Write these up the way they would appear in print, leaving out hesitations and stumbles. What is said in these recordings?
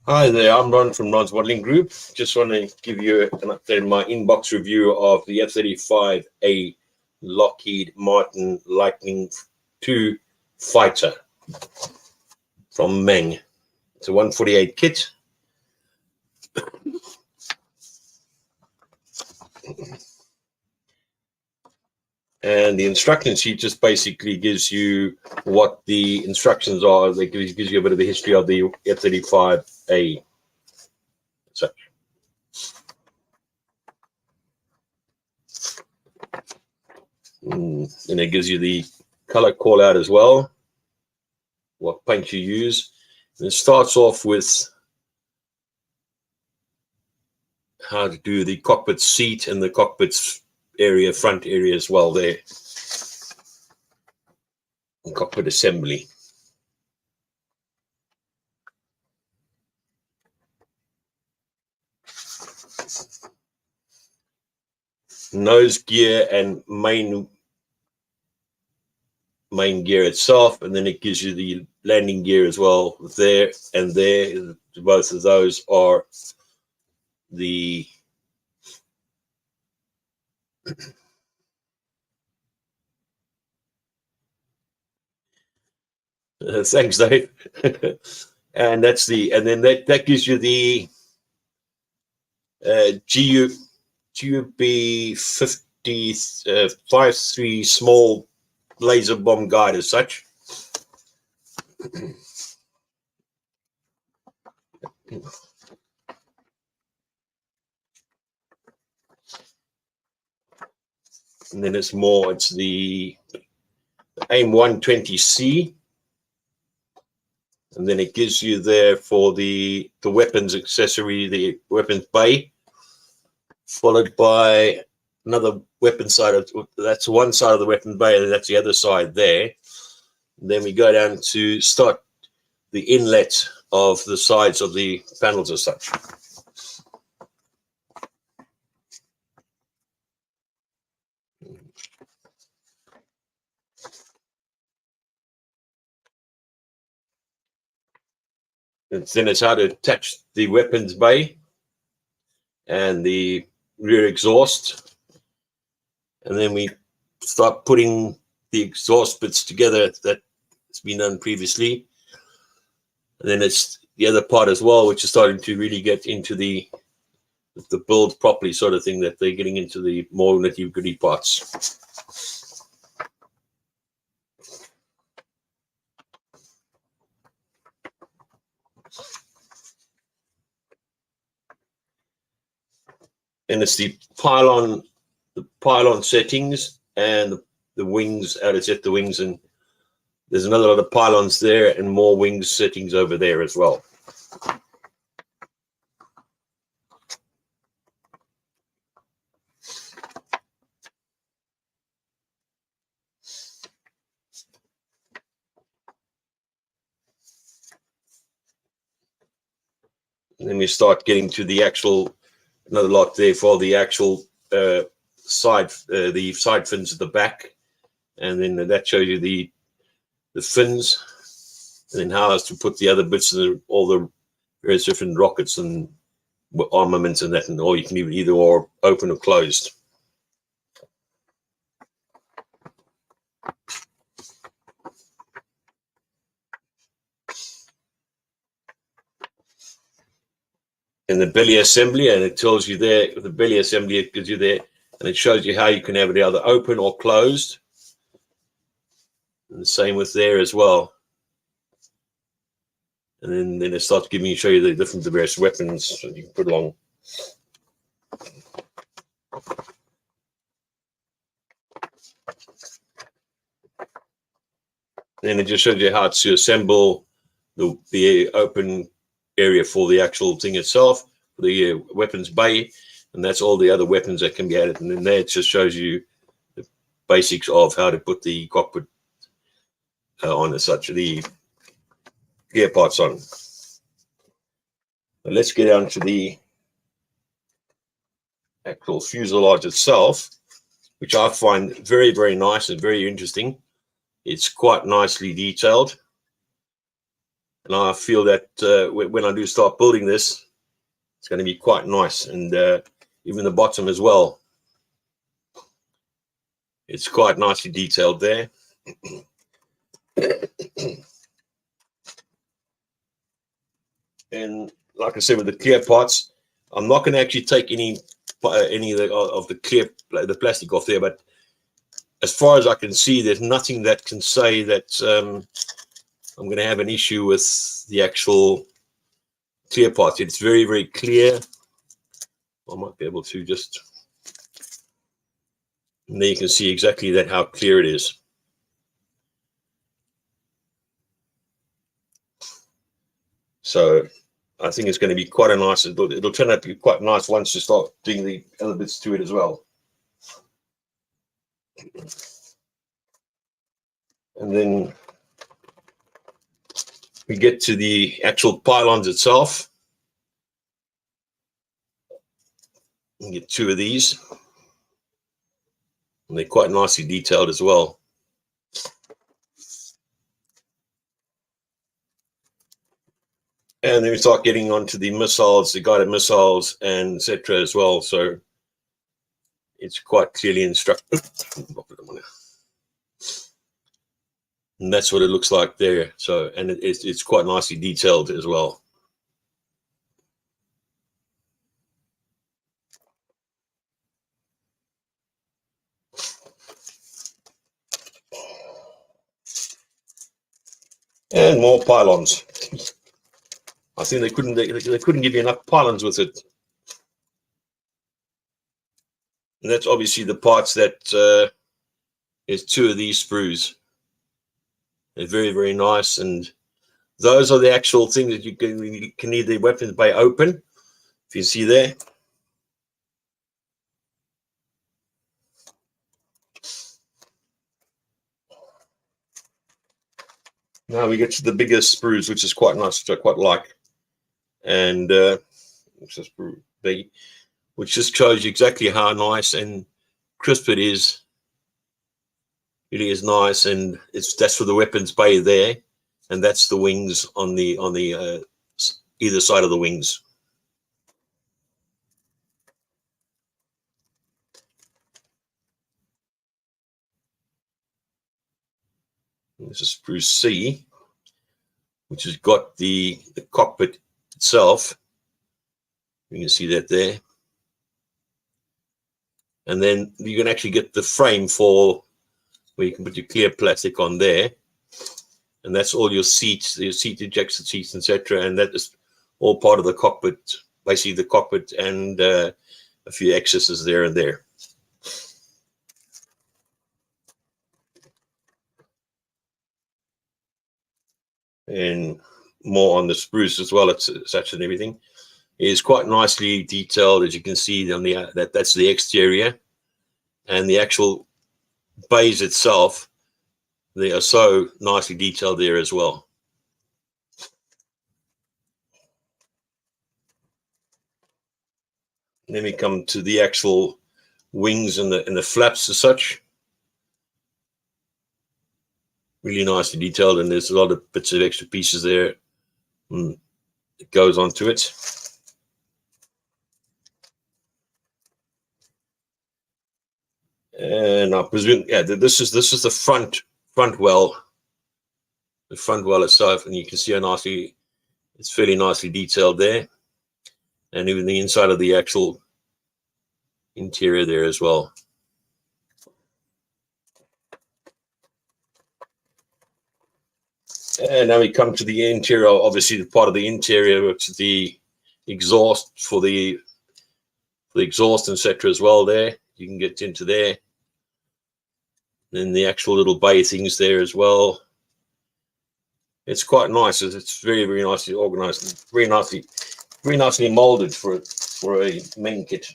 Hi there, I'm Ron from Ron's Modeling Group. Just want to give you an update on my inbox review of the F-35A Lockheed Martin Lightning II fighter from Meng. It's a 148 kit. And the instruction sheet just basically gives you what the instructions are. It gives you a bit of the history of the F-35A. Such. And it gives you the color call out as well, what paint you use. And it starts off with how to do the cockpit seat and the cockpit area, front area as well there. And cockpit assembly. Nose gear and main gear itself, and then it gives you the landing gear as well there and there. Both of those are the thanks, Dave. And that's the, and then that gives you the GUB 53 small laser bomb guide as such. And then it's the AIM 120C. And then it gives you there for the weapons accessory, the weapons bay, followed by another weapon side of, that's one side of the weapon bay, and that's the other side there. And then we go down to start the inlet of the sides of the panels as such. And then it's how to attach the weapons bay and the rear exhaust. And then we start putting the exhaust bits together that's been done previously. And then it's the other part as well, which is starting to really get into the build properly sort of thing, that they're getting into the more nitty-gritty parts. And it's the pylon settings and the wings, how to set the wings, and there's another lot of pylons there and more wings settings over there as well. And then we start getting to the actual, another lot there for the actual the side fins at the back, and then that shows you the fins, and then how else to put the other bits in all the various different rockets and armaments and that, and or you can either or open or closed. And the belly assembly, and it tells you there, the belly assembly, it gives you there, and it shows you how you can have it either open or closed. And the same with there as well. And then it starts giving you, show you the different, the various weapons that you can put along. And it just shows you how to assemble the open area for the actual thing itself, the weapons bay, and that's all the other weapons that can be added. And then there it just shows you the basics of how to put the cockpit on as such, the gear parts on. But let's get down to the actual fuselage itself, which I find very, very nice and very interesting. It's quite nicely detailed. And I feel that when I do start building this, it's going to be quite nice. And even the bottom as well, it's quite nicely detailed there. And like I said, with the clear parts, I'm not going to actually take any of the clear the plastic off there, but as far as I can see, there's nothing that can say that I'm going to have an issue with the actual clear parts. It's very, very clear. I might be able to just, and there you can see exactly that how clear it is. So I think it's going to be quite a nice, it'll turn out to be quite nice once you start doing the other bits to it as well. And then we get to the actual pylons itself. We get two of these. And they're quite nicely detailed as well. And then we start getting onto the missiles, the guided missiles, and etc. as well. So it's quite clearly instructed. And that's what it looks like there. So, and it's quite nicely detailed as well. And more pylons. I think they couldn't give you enough pylons with it. And that's obviously the parts that is two of these sprues. They're very, very nice, and those are the actual things that you can need the weapons bay open. If you see there. Now we get to the biggest sprues, which is quite nice, which I quite like. And it's a sprue B, which just shows you exactly how nice and crisp it is. It really is nice, and that's for the weapons bay there, and that's the wings on the either side of the wings. This is sprue C, which has got the cockpit itself. You can see that there. And then you can actually get the frame for where you can put your clear plastic on there. And that's all your seats, your seat ejection seats, etc. And that is all part of the cockpit, basically the cockpit and a few excesses there and there. And more on the spruce as well, it's such and everything. It is quite nicely detailed, as you can see on the that's the exterior, and the actual bays itself, they are so nicely detailed there as well. And then we come to the actual wings and the flaps as such. Really nicely detailed, and there's a lot of bits of extra pieces there. It goes onto it. And I presume, yeah, this is the front well, the front well itself, and you can see how nicely it's fairly nicely detailed there, and even the inside of the actual interior there as well. And now we come to the interior. Obviously, the part of the interior, which is the exhaust for the exhaust, etc. as well. There, you can get into there. Then the actual little bay things there as well. It's quite nice. It's very, very nicely organized, very nicely molded for a Meng kit.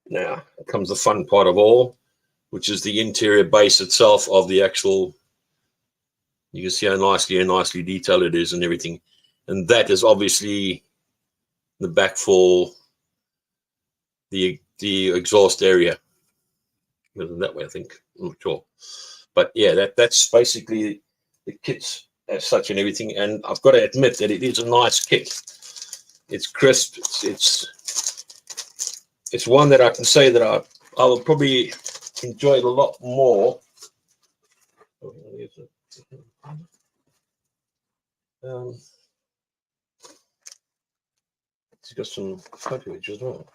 Now comes the fun part of all, which is the interior base itself of the actual. You can see how nicely detailed it is and everything, and that is obviously the back for the exhaust area. That way, I think. I'm not sure, But yeah, that's basically the kit as such and everything. And I've got to admit that it is a nice kit. It's crisp. It's one that I can say that I will probably enjoy it a lot more. It's got some footage as well.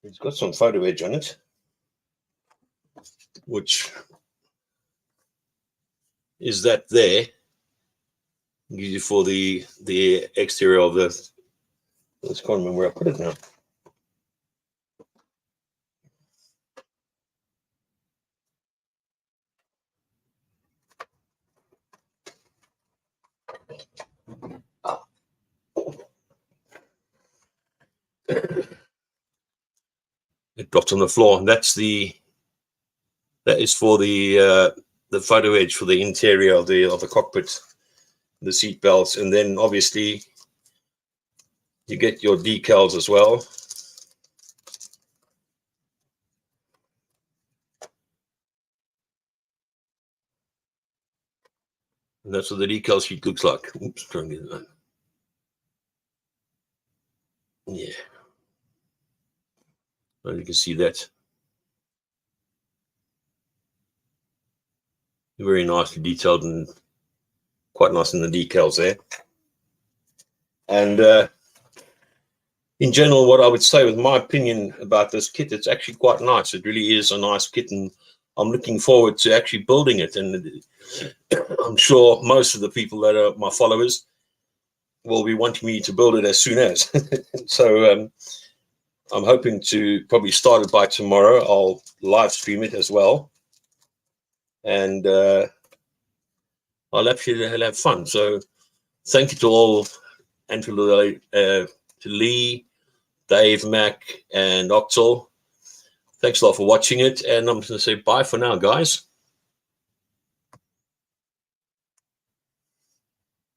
It's got some photo edge on it, which is that there usually for the exterior of the. I can't remember where I put it now. It dropped on the floor, and that is for the photo edge for the interior of the cockpit, the seat belts, and then obviously you get your decals as well. And that's what the decal sheet looks like. Oops, trying to get it on. Yeah. Well, you can see that. Very nicely detailed and quite nice in the decals there. And in general, what I would say with my opinion about this kit, it's actually quite nice. It really is a nice kit, and I'm looking forward to actually building it. And I'm sure most of the people that are my followers will be wanting me to build it as soon as. So I'm hoping to probably start it by tomorrow. I'll live stream it as well. And I'll actually have fun. So thank you to all, and to Lee, Dave, Mac, and Octal. Thanks a lot for watching it. And I'm going to say bye for now, guys.